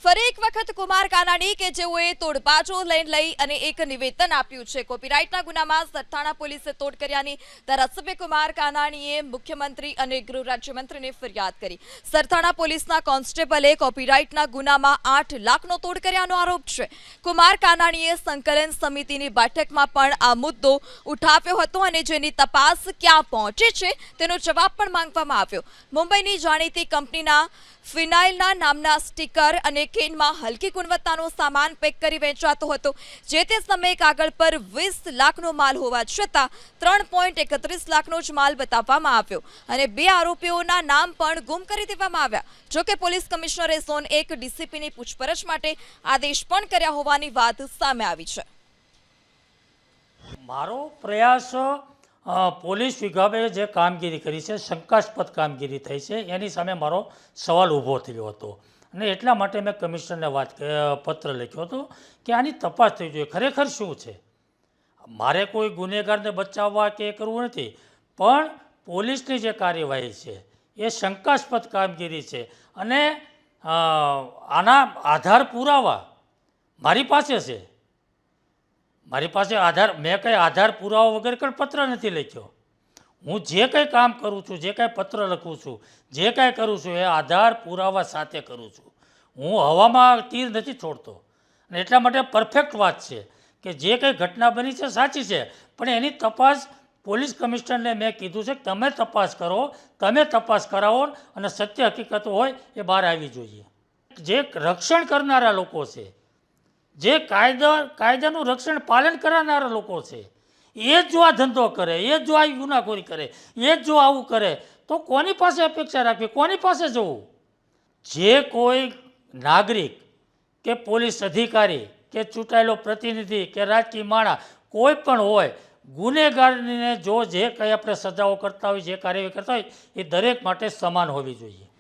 ફરી એક વખત કુમાર કાનાણી કે જેઓએ તોડપાચો લઈ અને એક નિવેદન આપ્યું છે. કોપીરાઇટના ગુનામાં સરથાણા પોલીસે તોડ કર્યાની ધારાસભ્ય કુમાર કાનાણીએ મુખ્યમંત્રી અને ગૃહ રાજ્યમંત્રીને ફરિયાદ કરી. સરથાણા પોલીસના કોન્સ્ટેબલે કોપીરાઇટના ગુનામાં 8 લાખનો તોડ કર્યાનો આરોપ છે. કુમાર કાનાણીએ સંકલન સમિતિની બેઠકમાં પણ આ મુદ્દો ઉઠાવ્યો હતો અને જેની તપાસ ક્યાં પહોંચે છે તેનો જવાબ પણ માંગવામાં આવ્યો. મુંબઈની જાણીતી કંપનીના ફિનાઇલના નામના સ્ટીકર અને કેનમાં હલકી ગુણવત્તાનો સામાન પેક કરી વેચાતો હતો. જે તે સમયે કાગળ પર 20 લાખનો માલ હોવા છતાં 3.31 લાખનો જ માલ બતાવવામાં આવ્યો અને 2 આરોપીઓના નામ પણ ગુમ કરી દેવામાં આવ્યા. જોકે પોલીસ કમિશનરે ઝોન 1 ડીસીપીની પૂછપરછ માટે આદેશ પણ કર્યા હોવાની વાત સામે આવી છે. મારો પ્રયાસ પોલીસ વિભાગે જે કામગીરી કરી છે, શંકાસ્પદ કામગીરી થઈ છે, એની સામે મારો સવાલ ઊભો થયો હતો અને એટલા માટે મેં કમિશનરને પત્ર લખ્યો હતો કે આની તપાસ થવી જોઈએ. ખરેખર શું છે? મારે કોઈ ગુનેગારને બચાવવા કે કરવું નથી, પણ પોલીસની જે કાર્યવાહી છે એ શંકાસ્પદ કામગીરી છે અને આના આધાર પુરાવા મારી પાસે છે. મારી પાસે મેં કંઈ આધાર પુરાવા વગર કંઈ પત્ર નથી લખ્યો. હું જે કંઈ કામ કરું છું, જે કંઈ પત્ર લખું છું, જે કંઈ કરું છું એ આધાર પુરાવા સાથે કરું છું. હું હવામાં તીર નથી છોડતો અને એટલા માટે પરફેક્ટ વાત છે કે જે કંઈ ઘટના બની છે સાચી છે, પણ એની તપાસ પોલીસ કમિશનરને મેં કીધું છે કે તમે તપાસ કરો, તમે તપાસ કરાવો અને સત્ય હકીકતો હોય એ બહાર આવી જોઈએ. જે રક્ષણ કરનારા લોકો છે, જે કાયદાનું રક્ષણ પાલન કરનારા લોકો છે, એ જ જો આ ધંધો કરે, એ જ જો આ ગુનાખોરી કરે, એ જ જો આવું કરે તો કોની પાસે અપેક્ષા રાખવી, કોની પાસે જવું? જે કોઈ નાગરિક કે પોલીસ અધિકારી કે ચૂંટાયેલો પ્રતિનિધિ કે રાજકીય માણસ કોઈ પણ હોય, ગુનેગારને જો જે કંઈ આપણે સજાઓ કરતા હોય, જે કાર્યવાહી કરતા હોય એ દરેક માટે સમાન હોવી જોઈએ.